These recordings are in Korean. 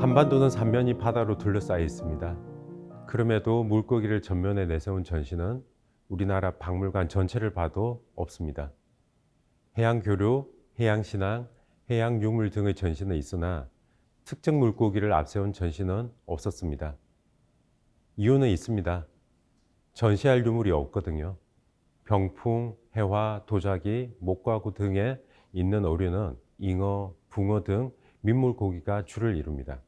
한반도는 삼면이 바다로 둘러싸여 있습니다. 그럼에도 물고기를 전면에 내세운 전시는 우리나라 박물관 전체를 봐도 없습니다. 해양교류, 해양신앙, 해양유물 등의 전시는 있으나 특정 물고기를 앞세운 전시는 없었습니다. 이유는 있습니다. 전시할 유물이 없거든요. 병풍, 해화, 도자기, 목과구 등에 있는 어류는 잉어, 붕어 등 민물고기가 주를 이룹니다.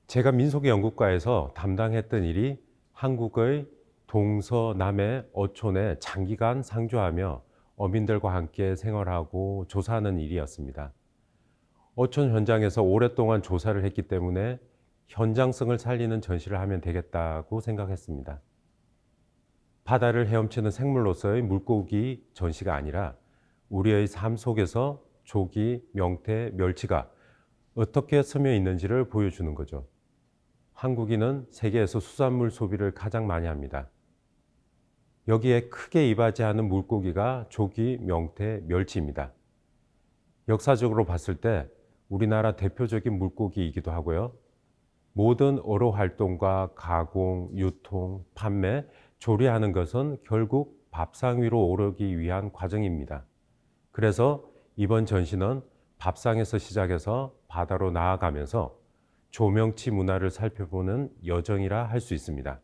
제가 민속연구과에서 담당했던 일이 한국의 동서남해 어촌에 장기간 상주하며 어민들과 함께 생활하고 조사하는 일이었습니다. 어촌 현장에서 오랫동안 조사를 했기 때문에 현장성을 살리는 전시를 하면 되겠다고 생각했습니다. 바다를 헤엄치는 생물로서의 물고기 전시가 아니라 우리의 삶 속에서 조기, 명태, 멸치가 어떻게 스며 있는지를 보여주는 거죠. 한국인은 세계에서 수산물 소비를 가장 많이 합니다. 여기에 크게 이바지하는 물고기가 조기, 명태, 멸치입니다. 역사적으로 봤을 때 우리나라 대표적인 물고기이기도 하고요. 모든 어로 활동과 가공, 유통, 판매, 조리하는 것은 결국 밥상 위로 오르기 위한 과정입니다. 그래서 이번 전시는 밥상에서 시작해서 바다로 나아가면서 조명치 문화를 살펴보는 여정이라 할 수 있습니다.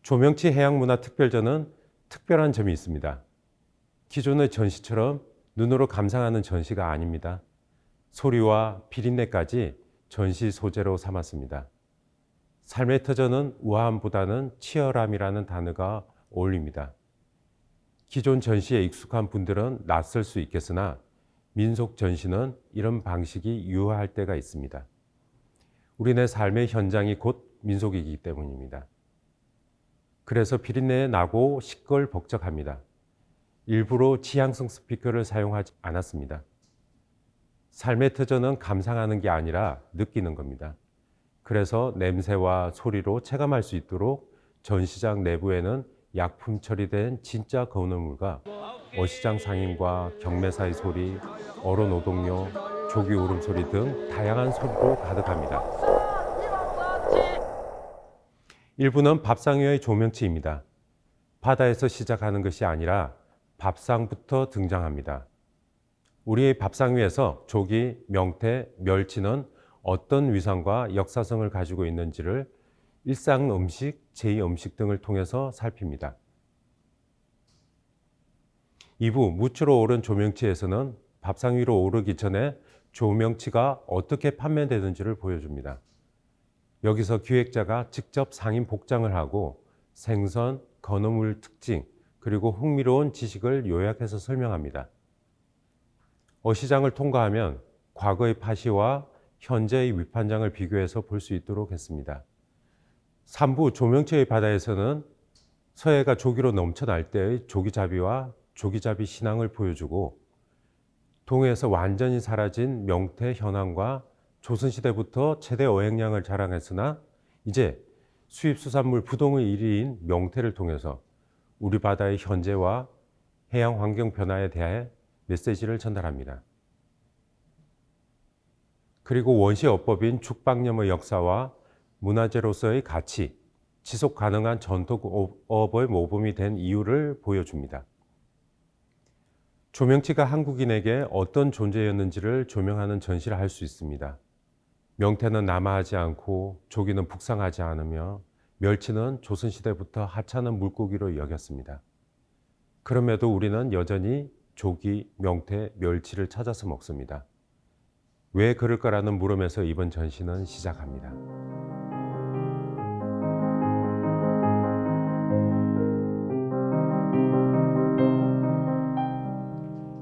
조명치 해양문화특별전은 특별한 점이 있습니다. 기존의 전시처럼 눈으로 감상하는 전시가 아닙니다. 소리와 비린내까지 전시 소재로 삼았습니다. 삶의 터전은 우아함보다는 치열함이라는 단어가 어울립니다. 기존 전시에 익숙한 분들은 낯설 수 있겠으나 민속 전시는 이런 방식이 유효할 때가 있습니다. 우리네 삶의 현장이 곧 민속이기 때문입니다. 그래서 비린내 나고 시끌벅적합니다. 일부러 지향성 스피커를 사용하지 않았습니다. 삶의 터전은 감상하는 게 아니라 느끼는 겁니다. 그래서 냄새와 소리로 체감할 수 있도록 전시장 내부에는 약품 처리된 진짜 건어물과 어시장 상인과 경매사의 소리, 어로 노동요, 조기 울음소리 등 다양한 소리로 가득합니다. 일부는 밥상 위의 조명치입니다. 바다에서 시작하는 것이 아니라 밥상부터 등장합니다. 우리의 밥상 위에서 조기, 명태, 멸치는 어떤 위상과 역사성을 가지고 있는지를 일상 음식, 제2음식 등을 통해서 살핍니다. 2부 무추로 오른 조명치에서는 밥상 위로 오르기 전에 조명치가 어떻게 판매되는지를 보여줍니다. 여기서 기획자가 직접 상인 복장을 하고 생선, 건어물 특징, 그리고 흥미로운 지식을 요약해서 설명합니다. 어시장을 통과하면 과거의 파시와 현재의 위판장을 비교해서 볼 수 있도록 했습니다. 3부 조명치의 바다에서는 서해가 조기로 넘쳐날 때의 조기잡이와 조기잡이 신앙을 보여주고 동해에서 완전히 사라진 명태 현황과 조선시대부터 최대 어획량을 자랑했으나 이제 수입수산물 부동의 1위인 명태를 통해서 우리 바다의 현재와 해양 환경 변화에 대해 메시지를 전달합니다. 그리고 원시어법인 죽방념의 역사와 문화재로서의 가치, 지속 가능한 전통업의 모범이 된 이유를 보여줍니다. 조명치가 한국인에게 어떤 존재였는지를 조명하는 전시를 할 수 있습니다. 명태는 남하하지 않고 조기는 북상하지 않으며 멸치는 조선시대부터 하찮은 물고기로 여겼습니다. 그럼에도 우리는 여전히 조기, 명태, 멸치를 찾아서 먹습니다. 왜 그럴까라는 물음에서 이번 전시는 시작합니다.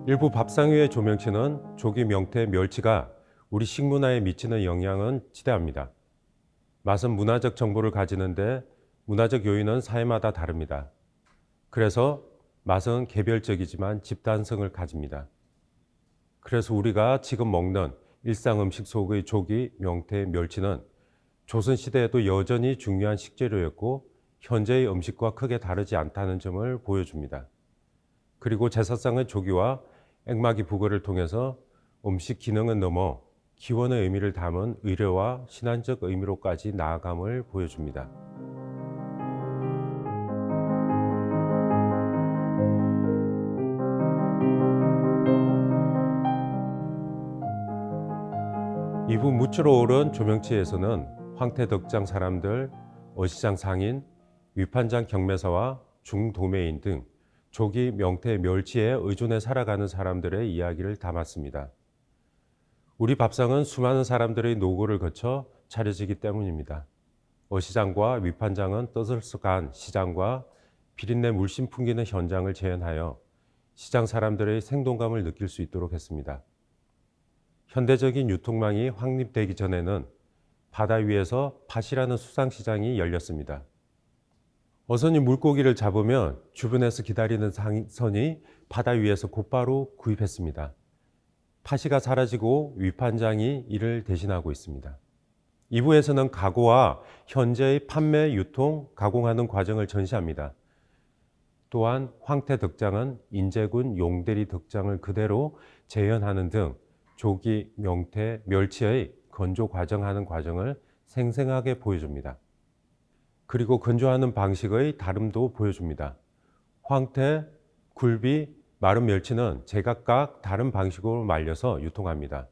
일부 밥상 위의 조명치는 조기, 명태, 멸치가 우리 식문화에 미치는 영향은 지대합니다. 맛은 문화적 정보를 가지는데 문화적 요인은 사회마다 다릅니다. 그래서 맛은 개별적이지만 집단성을 가집니다. 그래서 우리가 지금 먹는 일상 음식 속의 조기, 명태, 멸치는 조선시대에도 여전히 중요한 식재료였고 현재의 음식과 크게 다르지 않다는 점을 보여줍니다. 그리고 제사상의 조기와 액막이 부거를 통해서 음식 기능은 넘어 기원의 의미를 담은 의례와 신앙적 의미로까지 나아감을 보여줍니다. 이후 무추로 오른 조명치에서는 황태덕장 사람들, 어시장 상인, 위판장 경매사와 중도매인 등 조기 명태 멸치에 의존해 살아가는 사람들의 이야기를 담았습니다. 우리 밥상은 수많은 사람들의 노고를 거쳐 차려지기 때문입니다. 어시장과 위판장은 떠들썩한 시장과 비린내 물씬 풍기는 현장을 재현하여 시장 사람들의 생동감을 느낄 수 있도록 했습니다. 현대적인 유통망이 확립되기 전에는 바다 위에서 팥이라는 수상시장이 열렸습니다. 어선이 물고기를 잡으면 주변에서 기다리는 상선이 바다 위에서 곧바로 구입했습니다. 팥이가 사라지고 위판장이 이를 대신하고 있습니다. 2부에서는 가고와 현재의 판매, 유통, 가공하는 과정을 전시합니다. 또한 황태 덕장은 인제군 용대리 덕장을 그대로 재현하는 등 조기 명태 멸치의 건조 과정하는 과정을 생생하게 보여줍니다. 그리고 건조하는 방식의 다름도 보여줍니다. 황태, 굴비, 마른 멸치는 제각각 다른 방식으로 말려서 유통합니다.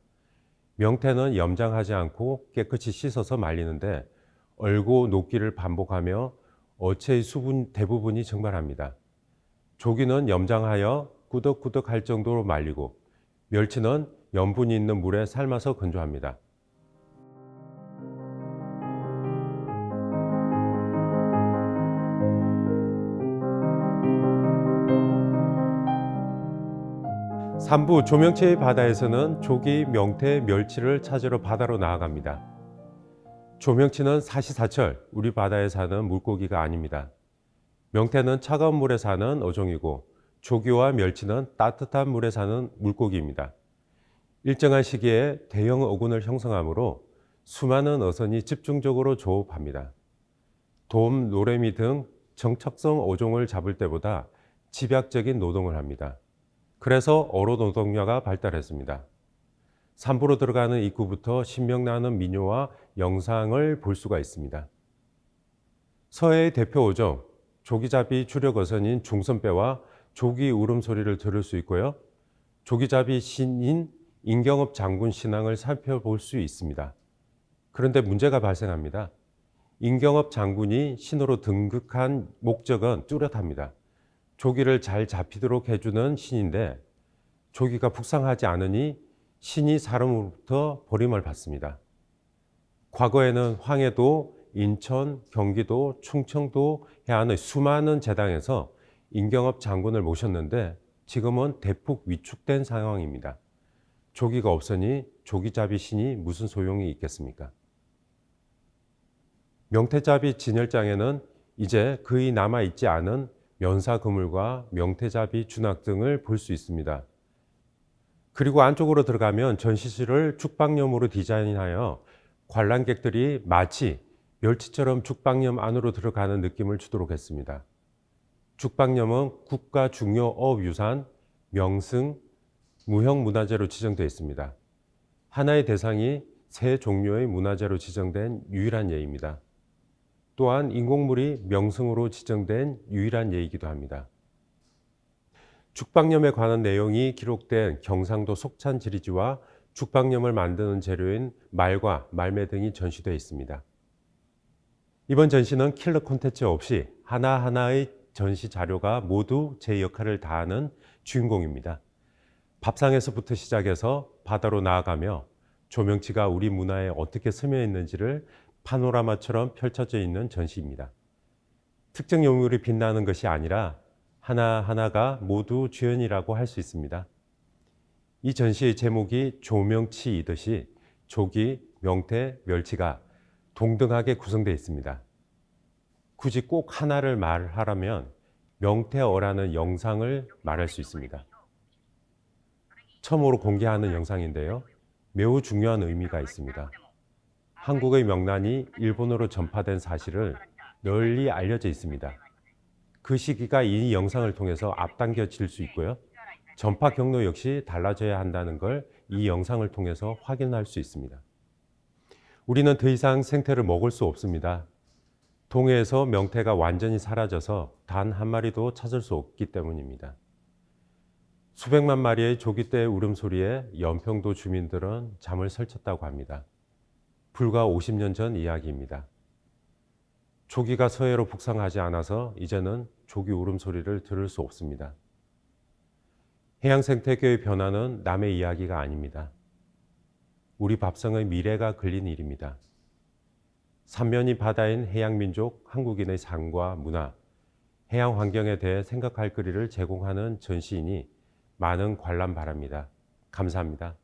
명태는 염장하지 않고 깨끗이 씻어서 말리는데 얼고 녹기를 반복하며 어체의 수분 대부분이 증발합니다. 조기는 염장하여 꾸덕꾸덕할 정도로 말리고 멸치는 염분이 있는 물에 삶아서 건조합니다. 삼부 조명치의 바다에서는 조기 명태 멸치를 찾으러 바다로 나아갑니다. 조명치는 사시사철 우리 바다에 사는 물고기가 아닙니다. 명태는 차가운 물에 사는 어종이고 조기와 멸치는 따뜻한 물에 사는 물고기입니다. 일정한 시기에 대형 어군을 형성하므로 수많은 어선이 집중적으로 조업합니다. 돔, 노래미 등 정착성 어종을 잡을 때보다 집약적인 노동을 합니다. 그래서 어로 노동력가 발달했습니다. 삼부로 들어가는 입구부터 신명나는 민요와 영상을 볼 수가 있습니다. 서해의 대표 어종, 조기잡이 주력 어선인 중선배와 조기 울음소리를 들을 수 있고요. 조기잡이 신인 인경업 장군 신앙을 살펴볼 수 있습니다. 그런데 문제가 발생합니다. 인경업 장군이 신으로 등극한 목적은 뚜렷합니다. 조기를 잘 잡히도록 해주는 신인데 조기가 북상하지 않으니 신이 사람으로부터 버림을 받습니다. 과거에는 황해도, 인천, 경기도, 충청도 해안의 수많은 제당에서 인경업 장군을 모셨는데 지금은 대폭 위축된 상황입니다. 조기가 없으니 조기잡이 신이 무슨 소용이 있겠습니까? 명태잡이 진열장에는 이제 거의 남아있지 않은 면사그물과 명태잡이 준악 등을 볼 수 있습니다. 그리고 안쪽으로 들어가면 전시실을 죽방염으로 디자인하여 관람객들이 마치 멸치처럼 죽방염 안으로 들어가는 느낌을 주도록 했습니다. 죽방염은 국가 중요 어업유산, 명승, 무형문화재로 지정되어 있습니다. 하나의 대상이 세 종류의 문화재로 지정된 유일한 예입니다. 또한 인공물이 명승으로 지정된 유일한 예이기도 합니다. 죽방염에 관한 내용이 기록된 경상도 속찬 지리지와 죽방염을 만드는 재료인 말과 말매 등이 전시되어 있습니다. 이번 전시는 킬러 콘텐츠 없이 하나하나의 전시 자료가 모두 제 역할을 다하는 주인공입니다. 밥상에서부터 시작해서 바다로 나아가며 조명치가 우리 문화에 어떻게 스며 있는지를 파노라마처럼 펼쳐져 있는 전시입니다. 특정 요물이 빛나는 것이 아니라 하나하나가 모두 주연이라고 할 수 있습니다. 이 전시의 제목이 조명치이듯이 조기, 명태, 멸치가 동등하게 구성되어 있습니다. 굳이 꼭 하나를 말하라면 명태어라는 영상을 말할 수 있습니다. 처음으로 공개하는 영상인데요. 매우 중요한 의미가 있습니다. 한국의 명란이 일본으로 전파된 사실을 널리 알려져 있습니다. 그 시기가 이 영상을 통해서 앞당겨질 수 있고요. 전파 경로 역시 달라져야 한다는 걸 이 영상을 통해서 확인할 수 있습니다. 우리는 더 이상 생태를 먹을 수 없습니다. 동해에서 명태가 완전히 사라져서 단 한 마리도 찾을 수 없기 때문입니다. 수백만 마리의 조기떼 울음소리에 연평도 주민들은 잠을 설쳤다고 합니다. 불과 50년 전 이야기입니다. 조기가 서해로 북상하지 않아서 이제는 조기 울음소리를 들을 수 없습니다. 해양 생태계의 변화는 남의 이야기가 아닙니다. 우리 밥성의 미래가 걸린 일입니다. 삼면이 바다인 해양민족 한국인의 삶과 문화, 해양 환경에 대해 생각할 거리를 제공하는 전시이니 많은 관람 바랍니다. 감사합니다.